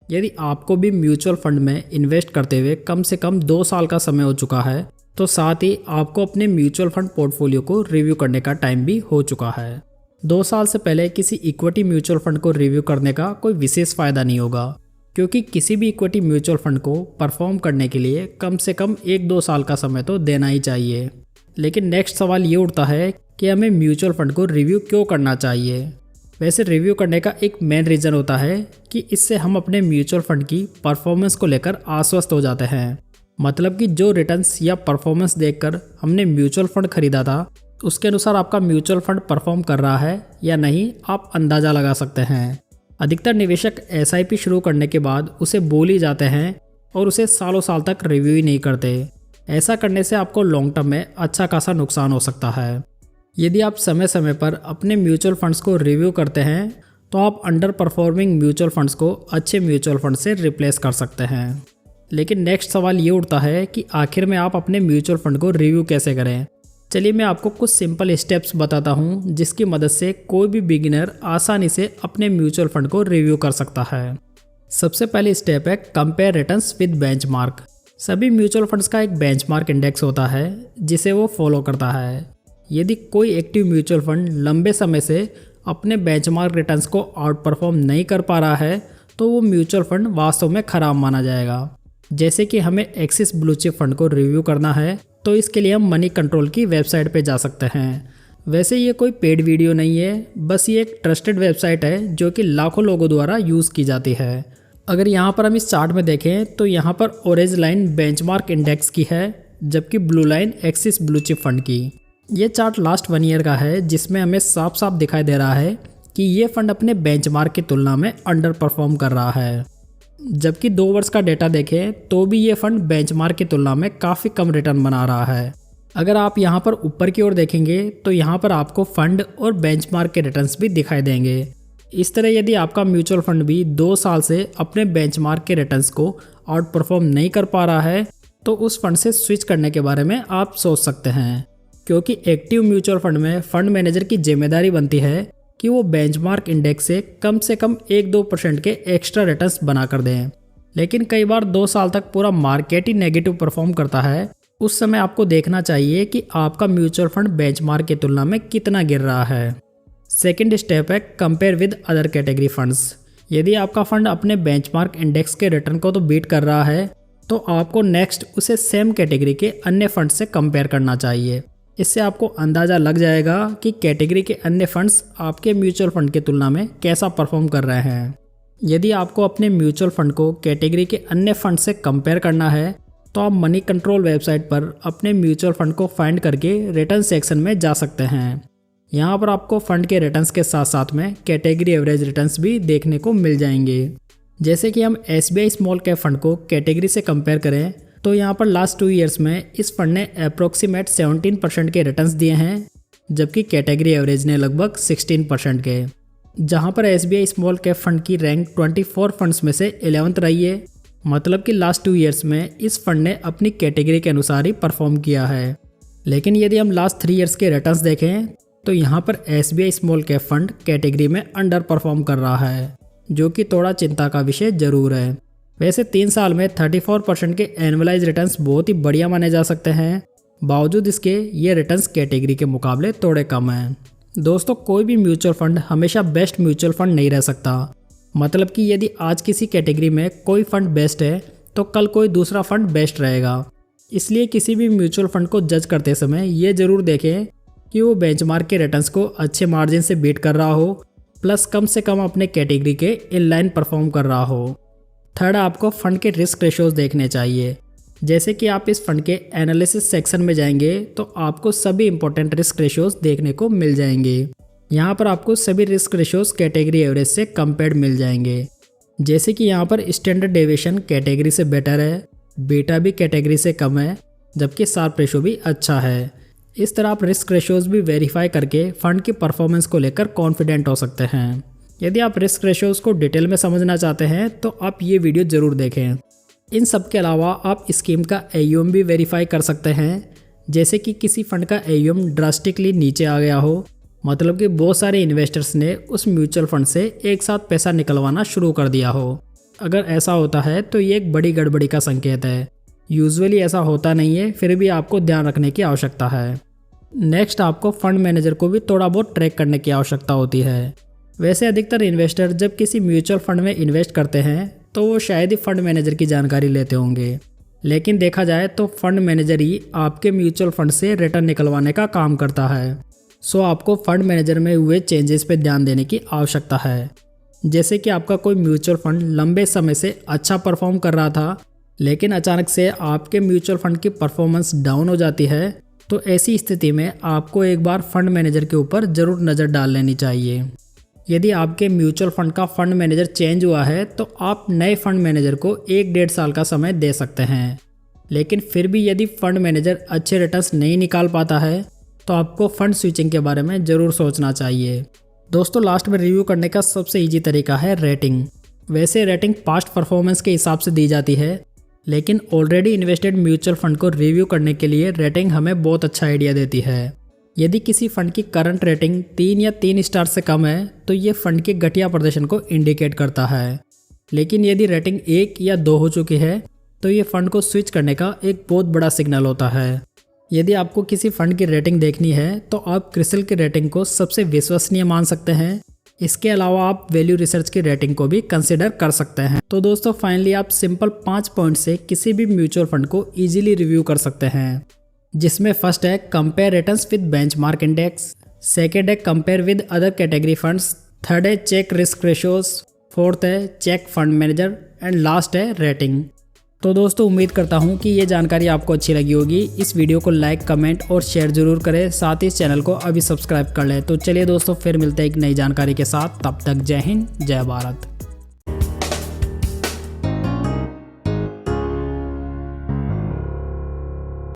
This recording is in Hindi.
यदि आपको भी म्यूचुअल फंड में इन्वेस्ट करते हुए कम से कम 2 साल का समय हो चुका है तो साथ ही आपको अपने म्यूचुअल फंड पोर्टफोलियो को रिव्यू करने का टाइम भी हो चुका है। 2 साल से पहले किसी इक्विटी म्यूचुअल फंड को रिव्यू करने का कोई विशेष फायदा नहीं होगा, क्योंकि किसी भी इक्विटी म्यूचुअल फंड को परफॉर्म करने के लिए कम से कम 1-2 साल का समय तो देना ही चाहिए। लेकिन नेक्स्ट सवाल ये उठता है कि हमें म्यूचुअल फंड को रिव्यू क्यों करना चाहिए। वैसे रिव्यू करने का एक मेन रीज़न होता है कि इससे हम अपने म्यूचुअल फंड की परफॉर्मेंस को लेकर आश्वस्त हो जाते हैं। मतलब कि जो रिटर्न्स या परफॉर्मेंस देखकर हमने म्यूचुअल फंड खरीदा था उसके अनुसार आपका म्यूचुअल फंड परफॉर्म कर रहा है या नहीं, आप अंदाज़ा लगा सकते हैं। अधिकतर निवेशक SIP शुरू करने के बाद उसे भूल ही जाते हैं और उसे सालों साल तक रिव्यू ही नहीं करते। ऐसा करने से आपको लॉन्ग टर्म में अच्छा खासा नुकसान हो सकता है। यदि आप समय समय पर अपने म्यूचुअल फंड्स को रिव्यू करते हैं तो आप अंडर परफॉर्मिंग म्यूचुअल फंड्स को अच्छे म्यूचुअल फंड से रिप्लेस कर सकते हैं। लेकिन नेक्स्ट सवाल ये उठता है कि आखिर में आप अपने म्यूचुअल फंड को रिव्यू कैसे करें। चलिए मैं आपको कुछ सिंपल स्टेप्स बताता हूँ जिसकी मदद से कोई भी बिगिनर आसानी से अपने म्यूचुअल फंड को रिव्यू कर सकता है। सबसे पहली स्टेप है कंपेयर रिटर्न्स विद बेंचमार्क। सभी म्यूचुअल फंड्स का एक बेंचमार्क इंडेक्स होता है जिसे वो फॉलो करता है। यदि कोई एक्टिव म्यूचुअल फंड लंबे समय से अपने बेंचमार्क रिटर्न्स को आउट परफॉर्म नहीं कर पा रहा है तो वो म्यूचुअल फंड वास्तव में खराब माना जाएगा। जैसे कि हमें एक्सिस ब्लू चिप फंड को रिव्यू करना है तो इसके लिए हम मनी कंट्रोल की वेबसाइट पे जा सकते हैं। वैसे ये कोई पेड वीडियो नहीं है, बस ये एक ट्रस्टेड वेबसाइट है जो कि लाखों लोगों द्वारा यूज़ की जाती है। अगर यहाँ पर हम इस चार्ट में देखें तो यहाँ पर ऑरेंज लाइन बेंचमार्क इंडेक्स की है जबकि blue line axis blue chip fund की। ये चार्ट लास्ट 1 ईयर का है जिसमें हमें साफ साफ दिखाई दे रहा है कि ये फंड अपने बेंचमार्क की तुलना में अंडर परफॉर्म कर रहा है। जबकि 2 वर्ष का डेटा देखें तो भी ये फंड बेंचमार्क की तुलना में काफ़ी कम रिटर्न बना रहा है। अगर आप यहाँ पर ऊपर की ओर देखेंगे तो यहाँ पर आपको फंड और बेंचमार्क के रिटर्न्स भी दिखाई देंगे। इस तरह यदि आपका म्यूचुअल फंड भी 2 साल से अपने बेंचमार्क के रिटर्न्स को आउट परफॉर्म नहीं कर पा रहा है तो उस फंड से स्विच करने के बारे में आप सोच सकते हैं, क्योंकि एक्टिव म्यूचुअल फंड में फंड मैनेजर की जिम्मेदारी बनती है कि वो बेंचमार्क इंडेक्स से कम 1-2% के एक्स्ट्रा रिटर्न्स बना कर दें। लेकिन कई बार 2 साल तक पूरा मार्केट ही नेगेटिव परफॉर्म करता है। उस समय आपको देखना चाहिए कि आपका म्यूचुअल फंड बेंचमार्क की तुलना में कितना गिर रहा है। सेकंड स्टेप है compare with other category funds. यदि आपका फंड अपने बेंचमार्क इंडेक्स के रिटर्न को तो बीट कर रहा है तो आपको नेक्स्ट उसे सेम कैटेगरी के अन्य फंड से कंपेयर करना चाहिए। इससे आपको अंदाज़ा लग जाएगा कि कैटेगरी के अन्य फंड्स आपके म्यूचुअल फंड की तुलना में कैसा परफॉर्म कर रहे हैं। यदि आपको अपने म्यूचुअल फंड को कैटेगरी के अन्य फंड से कंपेयर करना है तो आप मनी कंट्रोल वेबसाइट पर अपने म्यूचुअल फंड को फाइंड करके रिटर्न सेक्शन में जा सकते हैं। यहाँ पर आपको फंड के रिटर्न्स के साथ साथ में कैटेगरी एवरेज रिटर्न्स भी देखने को मिल जाएंगे। जैसे कि हम SBI स्मॉल कैप फंड को कैटेगरी से कंपेयर करें तो यहाँ पर लास्ट 2 ईयर्स में इस फंड ने अप्रोक्सीमेट 17% के रिटर्न्स दिए हैं, जबकि कैटेगरी एवरेज ने लगभग 16% के। जहाँ पर SBI स्मॉल कैप फंड की रैंक 24 फंड्स में से 11th रही है। मतलब कि लास्ट 2 ईयर्स में इस फंड ने अपनी कैटेगरी के अनुसार ही परफॉर्म किया है। लेकिन यदि हम लास्ट 3 ईयर्स के रिटर्न्स देखें तो यहाँ पर SBI small cap fund category में अंडर परफॉर्म कर रहा है, जो कि थोड़ा चिंता का विषय जरूर है। वैसे 3 साल में 34% के एनुअलाइज रिटर्न्स बहुत ही बढ़िया माने जा सकते हैं। बावजूद इसके ये रिटर्न्स कैटेगरी के मुकाबले थोड़े कम हैं। दोस्तों, कोई भी म्यूचुअल फंड हमेशा बेस्ट म्यूचुअल फंड नहीं रह सकता। मतलब कि यदि आज किसी कैटेगरी में कोई फंड बेस्ट है तो कल कोई दूसरा फंड बेस्ट रहेगा। इसलिए किसी भी म्यूचुअल फंड को जज करते समय ये जरूर देखें कि वो बेंचमार्क के रिटर्न्स को अच्छे मार्जिन से बीट कर रहा हो, प्लस कम से कम अपने कैटेगरी के इनलाइन परफॉर्म कर रहा हो। थर्ड, आपको फंड के रिस्क रेशियोज देखने चाहिए। जैसे कि आप इस फंड के एनालिसिस सेक्शन में जाएंगे तो आपको सभी इंपॉर्टेंट रिस्क रेशियोज देखने को मिल जाएंगे। यहाँ पर आपको सभी रिस्क रेशियोज कैटेगरी एवरेज से कंपेयर्ड मिल जाएंगे। जैसे कि यहाँ पर स्टैंडर्ड डेविएशन कैटेगरी से बेटर है, बीटा भी कैटेगरी से कम है, जबकि शार्प रेशियो भी अच्छा है। इस तरह आप रिस्क रेशियोज भी वेरीफाई करके फंड की परफॉर्मेंस को लेकर कॉन्फिडेंट हो सकते हैं। यदि आप रिस्क रेशियोज को डिटेल में समझना चाहते हैं तो आप ये वीडियो ज़रूर देखें। इन सब के अलावा आप स्कीम का AUM भी वेरीफाई कर सकते हैं। जैसे कि किसी फंड का AUM ड्रास्टिकली नीचे आ गया हो, मतलब कि बहुत सारे इन्वेस्टर्स ने उस म्यूचुअल फंड से एक साथ पैसा निकलवाना शुरू कर दिया हो, अगर ऐसा होता है तो ये एक बड़ी गड़बड़ी का संकेत है। यूजुअली ऐसा होता नहीं है, फिर भी आपको ध्यान रखने की आवश्यकता है। नेक्स्ट, आपको फंड मैनेजर को भी थोड़ा बहुत ट्रैक करने की आवश्यकता होती है। वैसे अधिकतर इन्वेस्टर जब किसी म्यूचुअल फंड में इन्वेस्ट करते हैं तो वो शायद ही फंड मैनेजर की जानकारी लेते होंगे, लेकिन देखा जाए तो फंड मैनेजर ही आपके म्यूचुअल फंड से रिटर्न निकलवाने का काम करता है। सो आपको फंड मैनेजर में हुए चेंजेस पे ध्यान देने की आवश्यकता है। जैसे कि आपका कोई म्यूचुअल फंड लंबे समय से अच्छा परफॉर्म कर रहा था, लेकिन अचानक से आपके म्यूचुअल फंड की परफॉर्मेंस डाउन हो जाती है, तो ऐसी स्थिति में आपको एक बार फंड मैनेजर के ऊपर ज़रूर नज़र डाल लेनी चाहिए। यदि आपके म्यूचुअल फंड का फंड मैनेजर चेंज हुआ है तो आप नए फंड मैनेजर को 1-1.5 साल का समय दे सकते हैं, लेकिन फिर भी यदि फंड मैनेजर अच्छे रिटर्न्स नहीं निकाल पाता है तो आपको फंड स्विचिंग के बारे में ज़रूर सोचना चाहिए। दोस्तों, लास्ट में रिव्यू करने का सबसे ईजी तरीका है रेटिंग। वैसे रेटिंग पास्ट परफॉर्मेंस के हिसाब से दी जाती है, लेकिन ऑलरेडी इन्वेस्टेड म्यूचुअल फंड को रिव्यू करने के लिए रेटिंग हमें बहुत अच्छा आइडिया देती है। यदि किसी फंड की करंट रेटिंग 3 या 3 स्टार से कम है तो ये फंड के घटिया प्रदर्शन को इंडिकेट करता है, लेकिन यदि रेटिंग 1 या 2 हो चुकी है तो ये फंड को स्विच करने का एक बहुत बड़ा सिग्नल होता है। यदि आपको किसी फंड की रेटिंग देखनी है तो आप क्रिसिल की रेटिंग को सबसे विश्वसनीय मान सकते हैं। इसके अलावा आप वैल्यू रिसर्च की रेटिंग को भी कंसिडर कर सकते हैं। तो दोस्तों, फाइनली आप सिंपल 5 पॉइंट से किसी भी म्यूचुअल फंड को इजीली रिव्यू कर सकते हैं, जिसमें फर्स्ट है compare returns with benchmark index, second है compare with other category funds, third है चेक रिस्क रेशियोज, फोर्थ है check fund manager and last है रेटिंग। तो दोस्तों, उम्मीद करता हूँ कि ये जानकारी आपको अच्छी लगी होगी। इस वीडियो को लाइक, कमेंट और शेयर जरूर करें, साथ ही इस चैनल को अभी सब्सक्राइब कर लें। तो चलिए दोस्तों, फिर मिलते हैं एक नई जानकारी के साथ। तब तक जय हिंद, जय भारत।